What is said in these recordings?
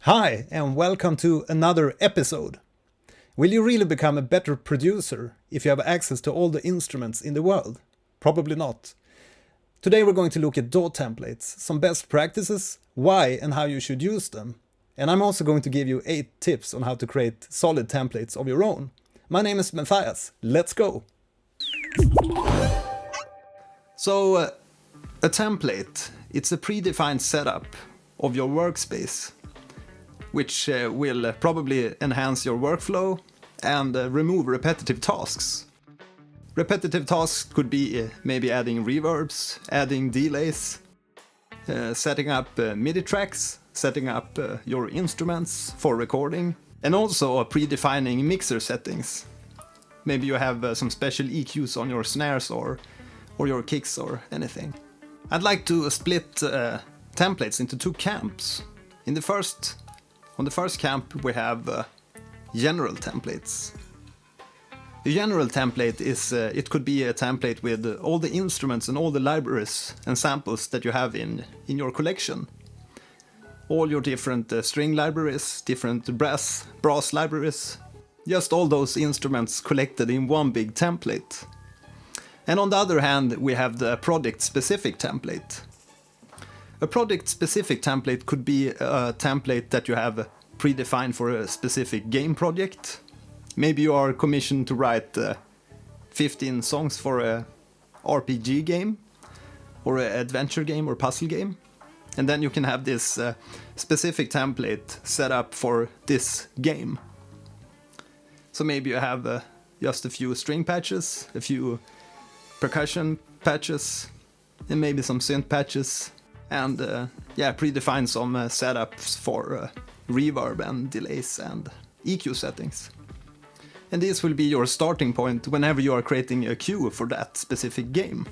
Hi, and welcome to another episode. Will you really become a better producer if you have access to all the instruments in the world? Probably not. Today we're going to look at DAW templates, some best practices, why and how you should use them. And I'm also going to give you 8 tips on how to create solid templates of your own. My name is Matthias. Let's go! So, a template, it's a predefined setup of your workspace, which will probably enhance your workflow and remove repetitive tasks. Repetitive tasks could be maybe adding reverbs, adding delays, setting up MIDI tracks, setting up your instruments for recording, and also predefining mixer settings. Maybe you have some special EQs on your snares or your kicks or anything. I'd like to split templates into 2 camps. On the first camp we have general templates. The general template is, it could be a template with all the instruments and all the libraries and samples that you have in your collection. All your different string libraries, different brass libraries, just all those instruments collected in one big template. And on the other hand, we have the project-specific template. A project-specific template could be a template that you have predefined for a specific game project. Maybe you are commissioned to write 15 songs for a RPG game, or an adventure game or puzzle game. And then you can have this specific template set up for this game. So maybe you have just a few string patches, a few percussion patches, and maybe some synth patches. And predefine some setups for reverb and delays and EQ settings. And this will be your starting point whenever you are creating a cue for that specific game.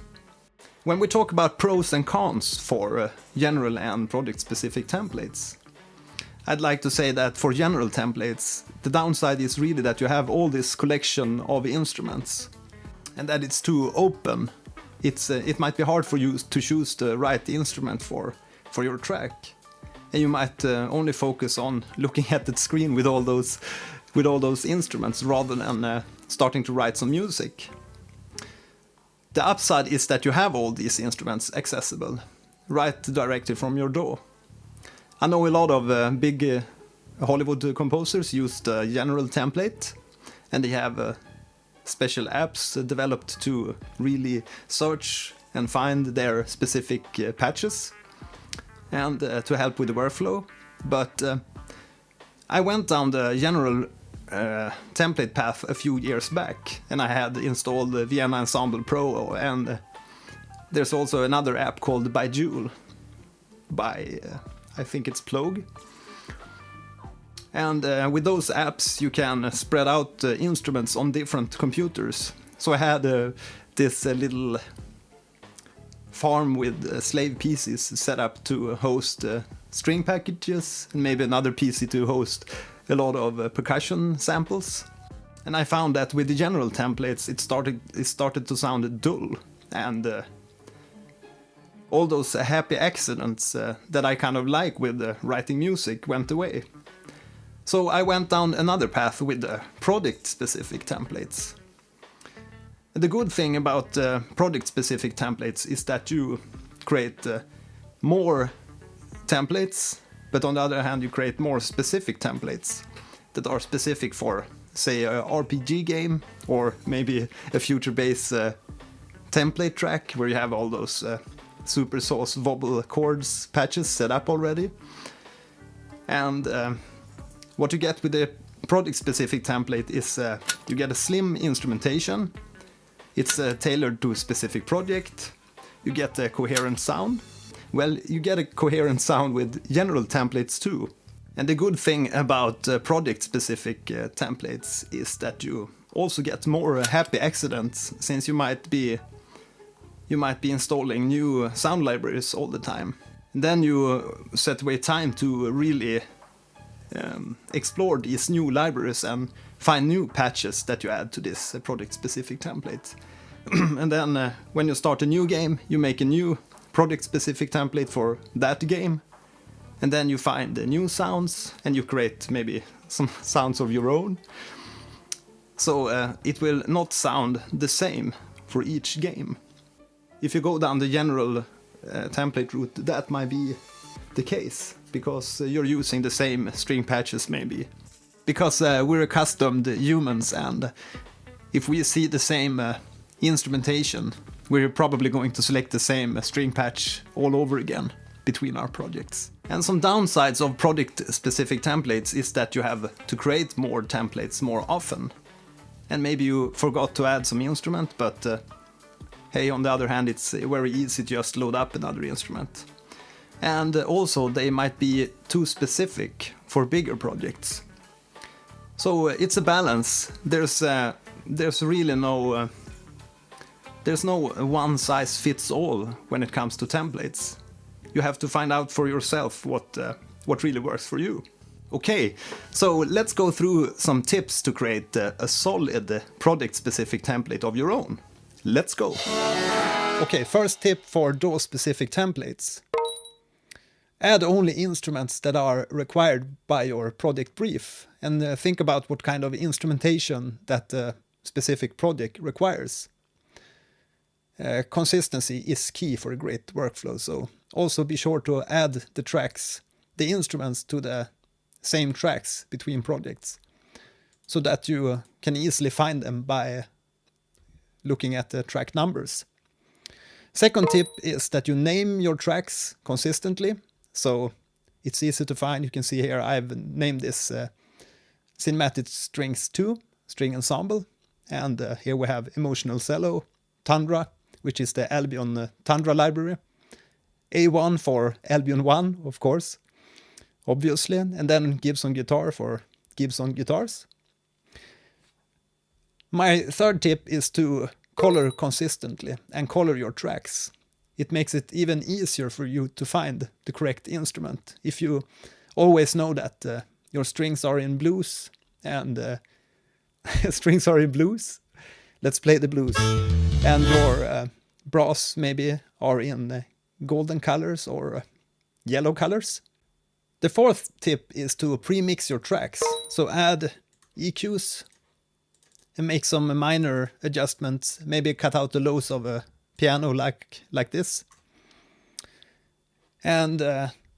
When we talk about pros and cons for general and project-specific templates, I'd like to say that for general templates, the downside is really that you have all this collection of instruments and that it's too open. It might be hard for you to choose the right instrument for your track, and you might only focus on looking at the screen with all those instruments rather than starting to write some music. The upside is that you have all these instruments accessible right directly from your DAW. I know a lot of big Hollywood composers use the general template, and they have special apps developed to really search and find their specific patches and to help with the workflow. But I went down the general template path a few years back, and I had installed the Vienna Ensemble Pro, and there's also another app called Byjuul by I think it's Plog. And with those apps you can spread out instruments on different computers. So I had this little farm with slave PCs set up to host string packages, and maybe another PC to host a lot of percussion samples. And I found that with the general templates it started to sound dull, and all those happy accidents that I kind of like with writing music went away. So I went down another path with the project-specific templates. The good thing about project-specific templates is that you create more templates, but on the other hand you create more specific templates that are specific for, say, a RPG game, or maybe a future bass template track where you have all those super sauce wobble chords patches set up already. And what you get with the project-specific template is you get a slim instrumentation. It's tailored to a specific project. You get a coherent sound. Well, you get a coherent sound with general templates too. And the good thing about project-specific templates is that you also get more happy accidents, since you might be installing new sound libraries all the time. And then you set away time to really explore these new libraries and find new patches that you add to this project-specific template. And then when you start a new game, you make a new project-specific template for that game, and then you find the new sounds and you create maybe some sounds of your own. So it will not sound the same for each game. If you go down the general template route, that might be the case, because you're using the same string patches maybe. Because we're accustomed humans, and if we see the same instrumentation, we're probably going to select the same string patch all over again between our projects. And some downsides of project-specific templates is that you have to create more templates more often. And maybe you forgot to add some instrument, but hey, on the other hand, it's very easy to just load up another instrument. And also, they might be too specific for bigger projects. So it's a balance. There's really no one size fits all when it comes to templates. You have to find out for yourself what really works for you. Okay, so let's go through some tips to create a solid project-specific template of your own. Let's go. Okay, first tip for DAW-specific templates. Add only instruments that are required by your project brief, and think about what kind of instrumentation that specific project requires. Consistency is key for a great workflow, so also be sure to add the instruments to the same tracks between projects, so that you can easily find them by looking at the track numbers. Second tip is that you name your tracks consistently, so it's easy to find. You can see here I've named this Cinematic Strings 2 string ensemble, and here we have Emotional Cello, Tundra, which is the Albion Tundra library, A1 for Albion 1, of course, obviously, and then Gibson Guitar for Gibson guitars. My third tip is to color consistently and color your tracks. It makes it even easier for you to find the correct instrument. If you always know that your strings are in blues and strings are in blues, let's play the blues, and your brass maybe are in golden colors or yellow colors. The fourth tip is to pre-mix your tracks. So add EQs and make some minor adjustments. Maybe cut out the lows of a piano like this. And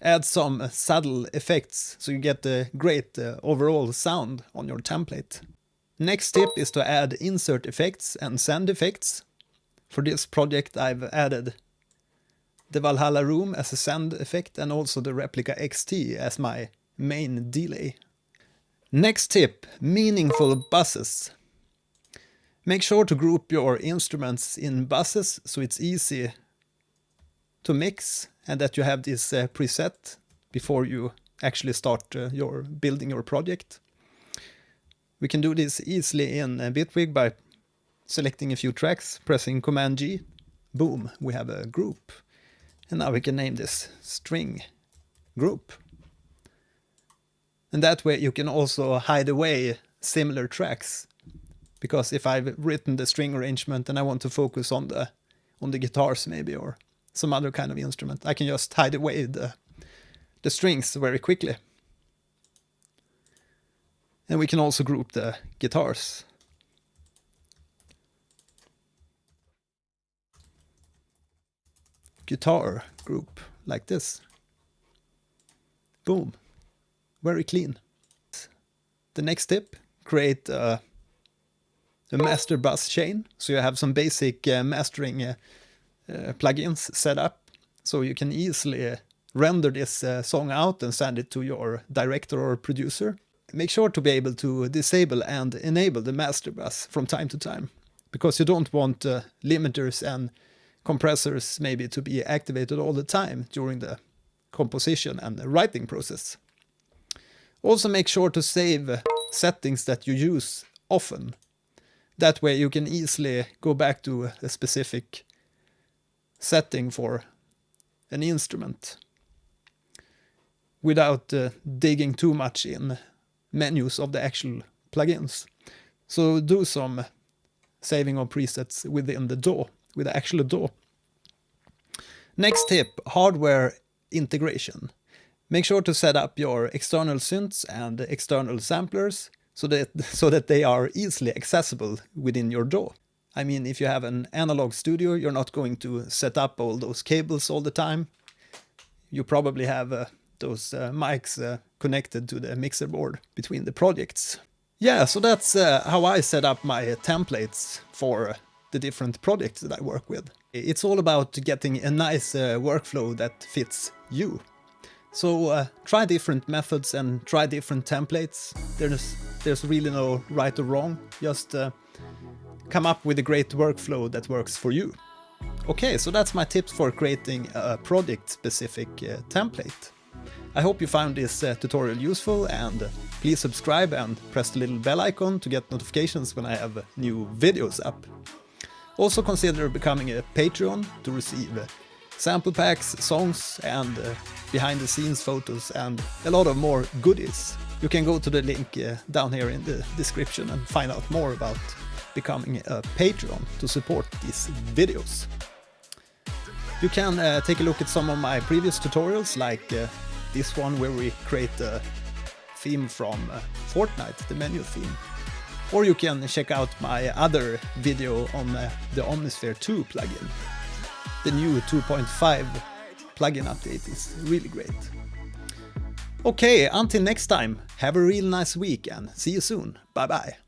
add some subtle effects so you get a great overall sound on your template. Next tip is to add insert effects and send effects. For this project I've added the Valhalla Room as a send effect and also the Replica XT as my main delay. Next tip, meaningful buzzes. Make sure to group your instruments in buzzes so it's easy to mix and that you have this preset before you actually start building your project. We can do this easily in Bitwig by selecting a few tracks, pressing Command G. Boom, we have a group. And now we can name this string group. And that way you can also hide away similar tracks. Because if I've written the string arrangement and I want to focus on the guitars maybe, or some other kind of instrument, I can just hide away the strings very quickly. And we can also group the guitars. Guitar group like this. Boom. Very clean. The next tip, create a master bus chain. So you have some basic mastering plugins set up. So you can easily render this song out and send it to your director or producer. Make sure to be able to disable and enable the master bus from time to time, because you don't want limiters and compressors maybe to be activated all the time during the composition and the writing process. Also make sure to save settings that you use often. That way you can easily go back to a specific setting for an instrument without digging too much in menus of the actual plugins. So do some saving of presets within the DAW, with the actual DAW. Next tip, hardware integration. Make sure to set up your external synths and external samplers so that they are easily accessible within your DAW. I mean, if you have an analog studio, you're not going to set up all those cables all the time. You probably have those mics connected to the mixer board between the projects. Yeah, so that's how I set up my templates for the different projects that I work with. It's all about getting a nice workflow that fits you. So try different methods and try different templates. There's really no right or wrong. Just come up with a great workflow that works for you. Okay, so that's my tips for creating a project-specific template. I hope you found this tutorial useful, and please subscribe and press the little bell icon to get notifications when I have new videos up. Also consider becoming a Patreon to receive sample packs, songs, and behind-the-scenes photos, and a lot of more goodies. You can go to the link down here in the description and find out more about becoming a Patreon to support these videos. You can take a look at some of my previous tutorials, like this one where we create a theme from Fortnite, the menu theme. Or you can check out my other video on the Omnisphere 2 plugin. The new 2.5 plugin update is really great. Okay, until next time, have a real nice week and see you soon. Bye bye.